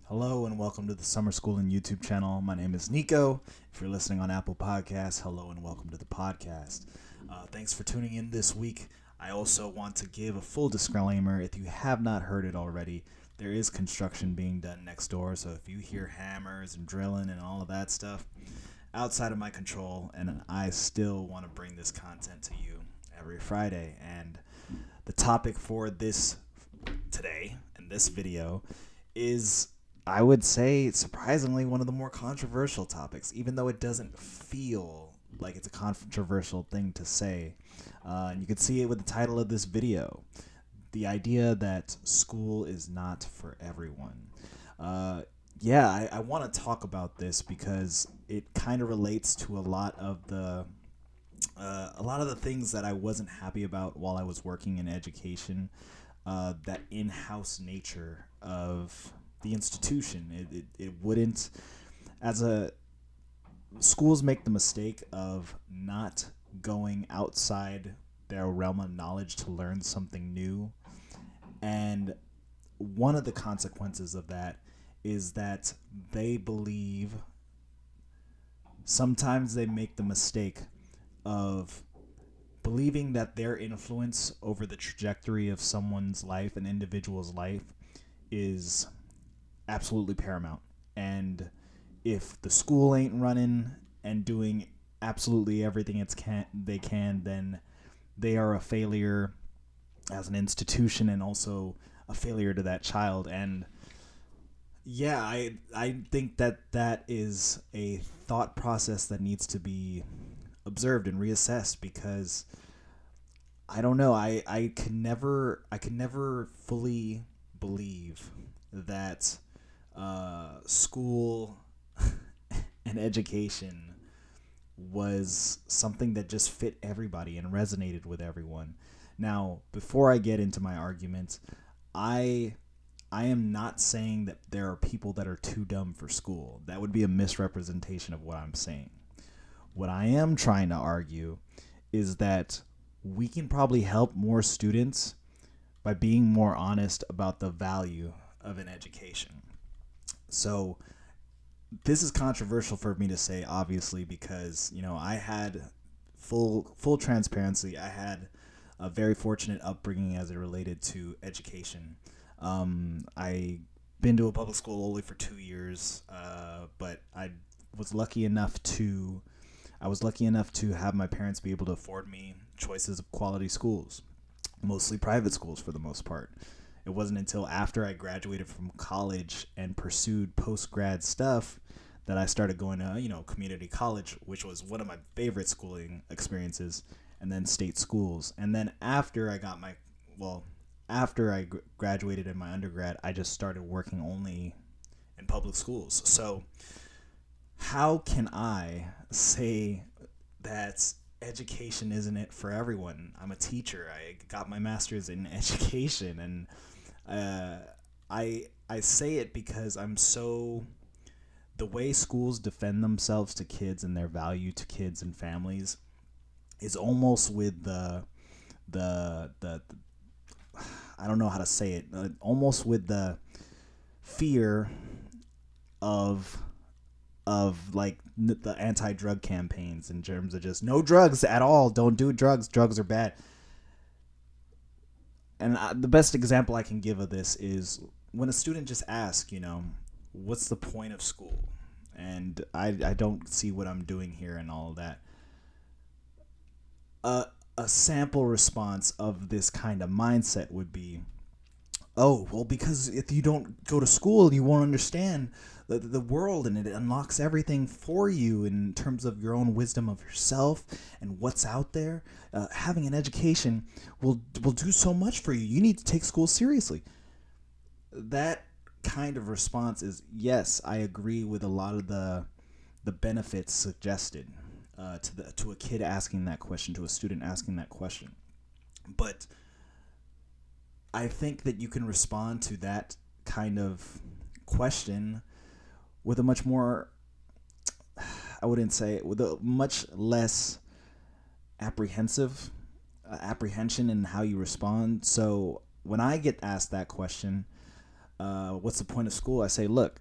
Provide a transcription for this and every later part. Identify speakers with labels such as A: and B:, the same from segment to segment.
A: Hello and welcome to the Summer Schooling YouTube channel. My name is Nico. If you're listening on Apple Podcasts, hello and welcome to the podcast. Thanks for tuning in this week. I also want to give a full disclaimer. If you have not heard it already, there is construction being done next door. So if you hear hammers and drilling and all of that stuff, outside of my control, and I still want to bring this content to you every Friday. And the topic for this today in this video is, I would say, surprisingly, one of the more controversial topics, even though it doesn't feel like it's a controversial thing to say. And you can see it with the title of this video, the idea that school is not for everyone. I want to talk about this because it kind of relates to a lot of the things that I wasn't happy about while I was working in education. That in-house nature of the institution. It wouldn't, schools make the mistake of not going outside their realm of knowledge to learn something new. And one of the consequences of that is that they believe, sometimes they make the mistake of believing that their influence over the trajectory of someone's life, an individual's life, is absolutely paramount. And if the school ain't running and doing absolutely everything they can, then they are a failure as an institution and also a failure to that child. And I think that is a thought process that needs to be observed and reassessed, because I don't know, I could never fully believe that school and education was something that just fit everybody and resonated with everyone. Now, before I get into my argument, I am not saying that there are people that are too dumb for school. That would be a misrepresentation of what I'm saying. What I am trying to argue is that we can probably help more students by being more honest about the value of an education. So this is controversial for me to say, obviously, because I had full transparency. I had a very fortunate upbringing as it related to education. I been to a public school only for 2 years, but was lucky enough to I was lucky enough to have my parents be able to afford me choices of quality schools, mostly private schools for the most part. It wasn't until after I graduated from college and pursued post-grad stuff that I started going to, community college, which was one of my favorite schooling experiences, and then state schools. And then after I graduated in my undergrad, I just started working only in public schools. So how can I say that education isn't it for everyone? I'm a teacher. I got my master's in education, and I say it because the way schools defend themselves to kids and their value to kids and families is almost with the I don't know how to say it, almost with the fear of like the anti-drug campaigns, in terms of just no drugs at all, don't do drugs are bad. And the best example I can give of this is when a student just asks, what's the point of school, and I don't see what I'm doing here and all of that. A sample response of this kind of mindset would be, oh, well, because if you don't go to school, you won't understand the world, and it unlocks everything for you in terms of your own wisdom of yourself and what's out there. Having an education will do so much for you. You need to take school seriously. That kind of response is, yes, I agree with a lot of the benefits suggested to a kid asking that question, to a student asking that question. But I think that you can respond to that kind of question with a much more, I wouldn't say, with a much less apprehension in how you respond. So when I get asked that question, what's the point of school? I say, look,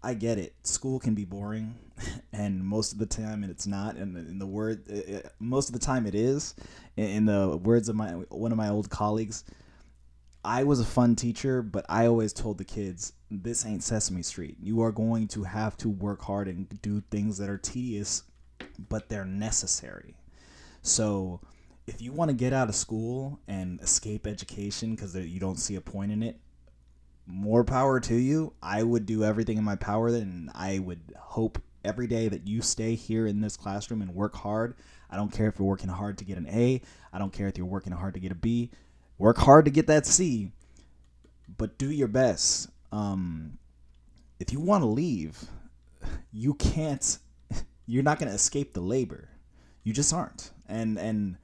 A: I get it. School can be boring, and most of the time it's not. And in the word, most of the time it is. In the words of one of my old colleagues, I was a fun teacher, but I always told the kids, this ain't Sesame Street. You are going to have to work hard and do things that are tedious, but they're necessary. So if you want to get out of school and escape education because you don't see a point in it, more power to you. I would do everything in my power, and I would hope every day that you stay here in this classroom and work hard. I don't care if you're working hard to get an A. I don't care if you're working hard to get a B. Work hard to get that C, but do your best. If you want to leave, you can't. You're not going to escape the labor. You just aren't. And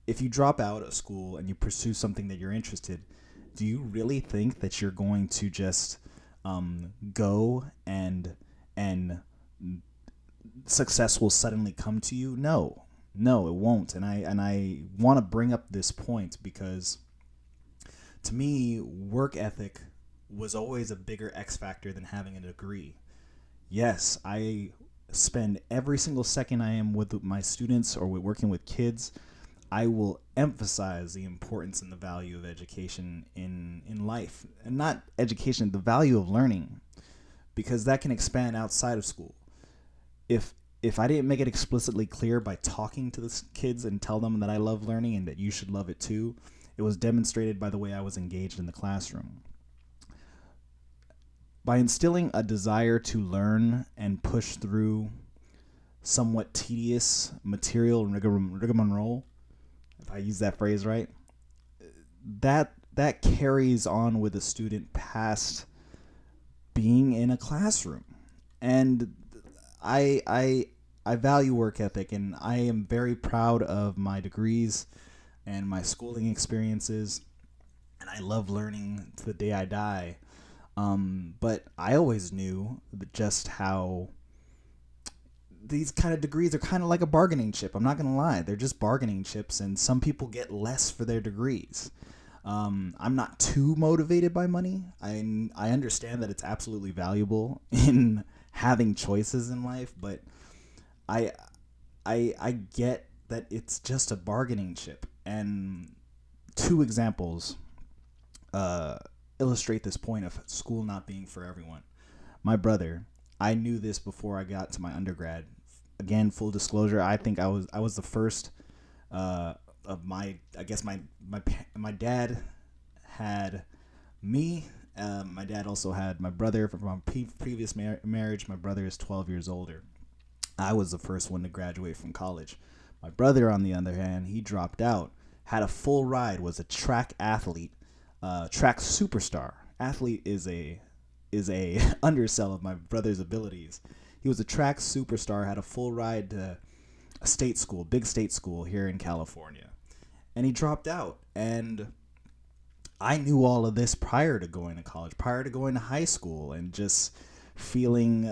A: if you drop out of school and you pursue something that you're interested, do you really think that you're going to just go and success will suddenly come to you? No, it won't. And I want to bring up this point because to me, work ethic was always a bigger X factor than having a degree. Yes, I spend every single second I am with my students or with working with kids. I will emphasize the importance and the value of education in life. And not education, the value of learning, because that can expand outside of school. If I didn't make it explicitly clear by talking to the kids and tell them that I love learning and that you should love it too, it was demonstrated by the way I was engaged in the classroom. By instilling a desire to learn and push through somewhat tedious material and rigmarole, if I use that phrase right, that carries on with a student past being in a classroom. And I value work ethic, and I am very proud of my degrees and my schooling experiences, and I love learning to the day I die. But I always knew just how these kind of degrees are kind of like a bargaining chip. I'm not going to lie. They're just bargaining chips, and some people get less for their degrees. I'm not too motivated by money. I understand that it's absolutely valuable in having choices in life, but I get that it's just a bargaining chip. And two examples illustrate this point of school not being for everyone. My brother, I knew this before I got to my undergrad. Again, full disclosure, I think I was the first of my, I guess my dad had me. My dad also had my brother from my previous marriage. My brother is 12 years older. I was the first one to graduate from college. My brother, on the other hand, he dropped out, had a full ride, was a track athlete, track superstar. Athlete is a undersell of my brother's abilities. He was a track superstar, had a full ride to a state school, big state school here in California. And he dropped out. And I knew all of this prior to going to college, prior to going to high school, and just feeling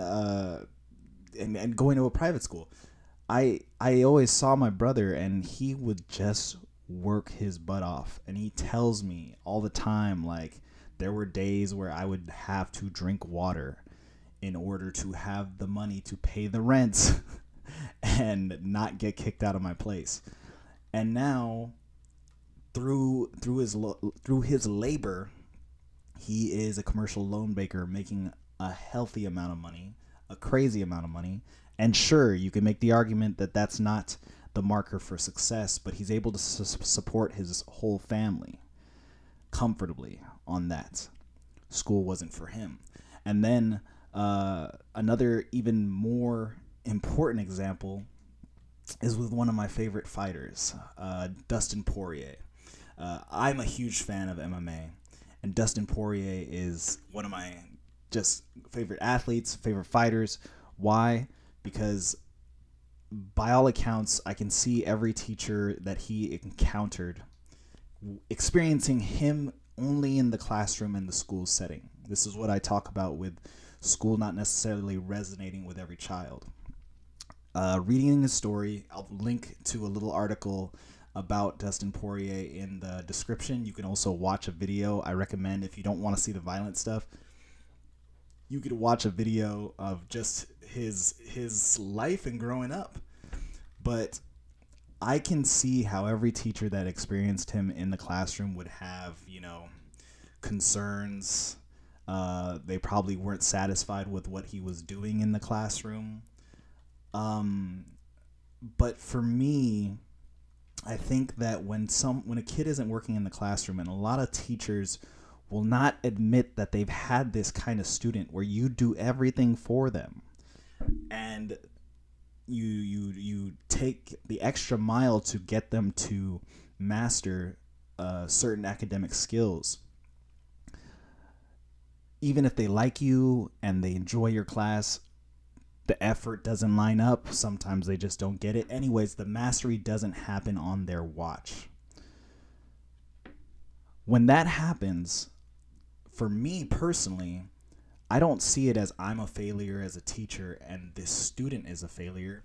A: and going to a private school. I always saw my brother, and he would just work his butt off. And he tells me all the time, like, there were days where I would have to drink water in order to have the money to pay the rent and not get kicked out of my place. And now, through his labor, he is a commercial loan banker making a healthy amount of money, a crazy amount of money. And sure, you can make the argument that that's not the marker for success, but he's able to support his whole family comfortably on that. School wasn't for him. And then another even more important example is with one of my favorite fighters, Dustin Poirier. I'm a huge fan of MMA, and Dustin Poirier is one of my just favorite athletes, favorite fighters. Why? Because by all accounts, I can see every teacher that he encountered experiencing him only in the classroom and the school setting. This is what I talk about with school not necessarily resonating with every child. Reading his story, I'll link to a little article about Dustin Poirier in the description. You can also watch a video. I recommend, if you don't want to see the violent stuff, you could watch a video of just his life and growing up. But I can see how every teacher that experienced him in the classroom would have, concerns. They probably weren't satisfied with what he was doing in the classroom. Um, but for me, I think that when a kid isn't working in the classroom, and a lot of teachers will not admit that they've had this kind of student where you do everything for them, and you take the extra mile to get them to master certain academic skills. Even if they like you and they enjoy your class, the effort doesn't line up. Sometimes they just don't get it. Anyways, the mastery doesn't happen on their watch. When that happens, for me personally, I don't see it as I'm a failure as a teacher and this student is a failure.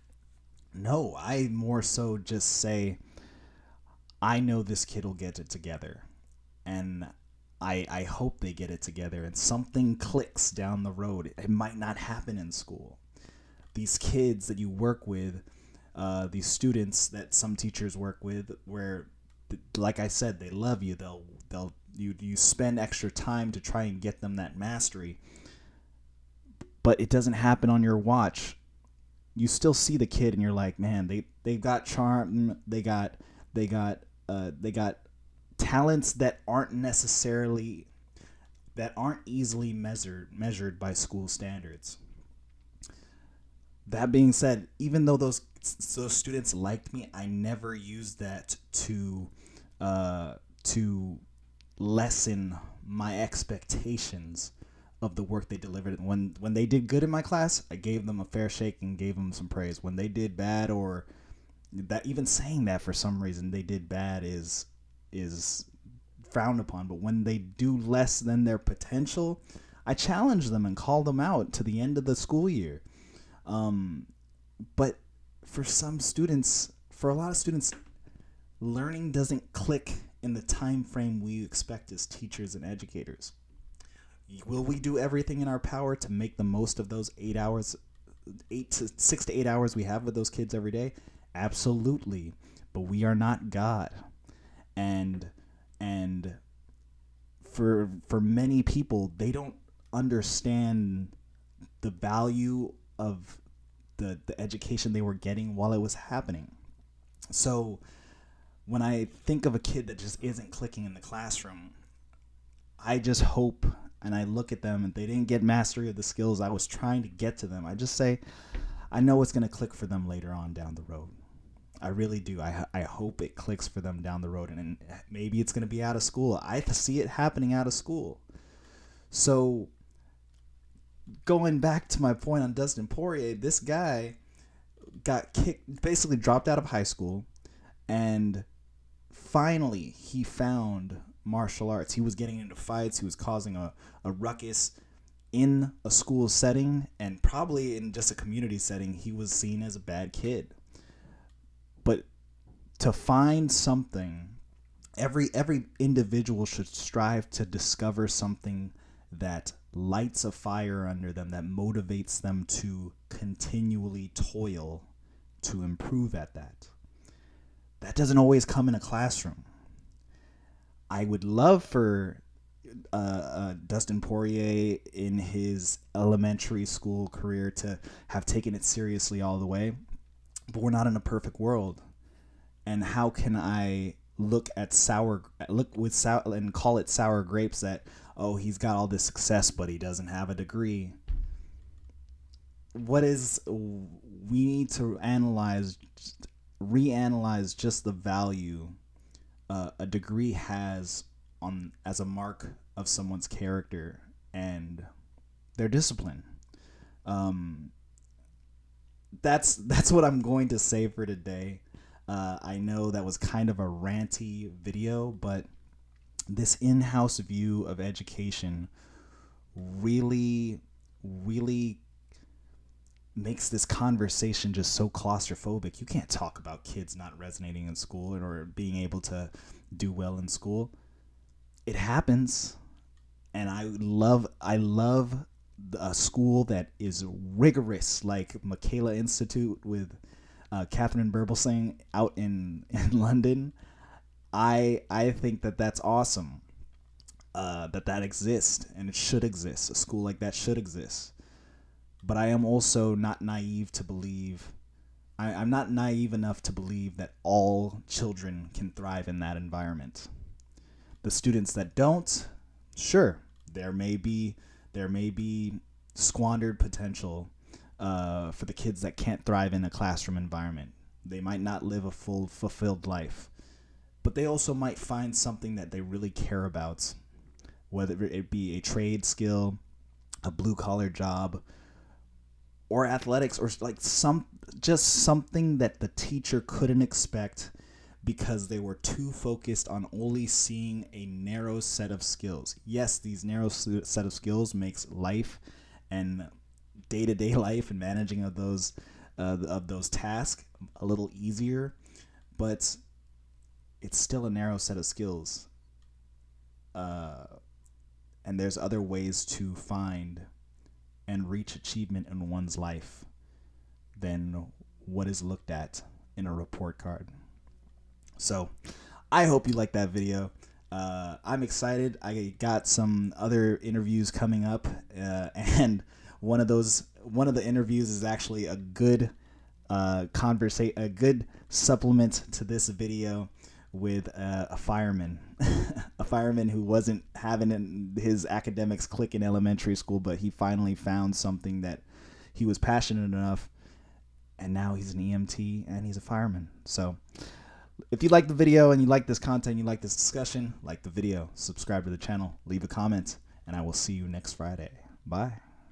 A: No, I more so just say, I know this kid will get it together. And I hope they get it together and something clicks down the road. It might not happen in school. These kids that you work with, these students that some teachers work with, where, like I said, they love you. You spend extra time to try and get them that mastery, but it doesn't happen on your watch. You still see the kid, and you're like, man, they got charm. They got talents that aren't easily measured by school standards. That being said, even though those students liked me, I never used that to lessen my expectations of the work they delivered. When they did good in my class, I gave them a fair shake and gave them some praise. When they did bad, or that even saying that for some reason they did bad is frowned upon. But when they do less than their potential, I challenge them and call them out to the end of the school year. But for a lot of students, learning doesn't click in the time frame we expect as teachers and educators. Will we do everything in our power to make the most of those 6 to 8 hours we have with those kids every day? Absolutely. But we are not God. And for many people, they don't understand the value of the education they were getting while it was happening. So when I think of a kid that just isn't clicking in the classroom, I just hope, and I look at them and they didn't get mastery of the skills I was trying to get to them, I just say, I know it's going to click for them later on down the road. I really do. I hope it clicks for them down the road, and maybe it's going to be out of school. I see it happening out of school. So going back to my point on Dustin Poirier, this guy got kicked, basically dropped out of high school, and finally he found martial arts. He was getting into fights. He was causing a ruckus in a school setting, and probably in just a community setting. He was seen as a bad kid. But to find something, every individual should strive to discover something that lights a fire under them, that motivates them to continually toil to improve at that. That doesn't always come in a classroom. I would love for Dustin Poirier in his elementary school career to have taken it seriously all the way, but we're not in a perfect world. And how can I look with sour and call it sour grapes that, oh, he's got all this success but he doesn't have a degree? We need to reanalyze just the value a degree has as a mark of someone's character and their discipline. That's what I'm going to say for today. I know that was kind of a ranty video, but this in-house view of education really makes this conversation just so claustrophobic. You can't talk about kids not resonating in school or being able to do well in school. It happens, and I love a school that is rigorous, like Michaela Institute with Catherine Berbelsing out in London, I think that that's awesome. That exists, and it should exist. A school like that should exist. But I am also not naive to believe. I'm not naive enough to believe that all children can thrive in that environment. The students that don't, sure, there may be squandered potential for the kids that can't thrive in a classroom environment. They might not live a full fulfilled life, but they also might find something that they really care about, whether it be a trade skill, a blue collar job, or athletics, or like just something that the teacher couldn't expect because they were too focused on only seeing a narrow set of skills. Yes, these narrow set of skills makes life and day-to-day life and managing of those tasks a little easier, but it's still a narrow set of skills. And there's other ways to find and reach achievement in one's life than what is looked at in a report card. So I hope you like that video. I'm excited. I got some other interviews coming up, and one of the interviews is actually a good a good supplement to this video with a fireman, a fireman who wasn't having his academics click in elementary school, but he finally found something that he was passionate enough, and now he's an EMT and he's a fireman. So if you like the video and you like this content, you like this discussion, like the video, subscribe to the channel, leave a comment, and I will see you next Friday. Bye.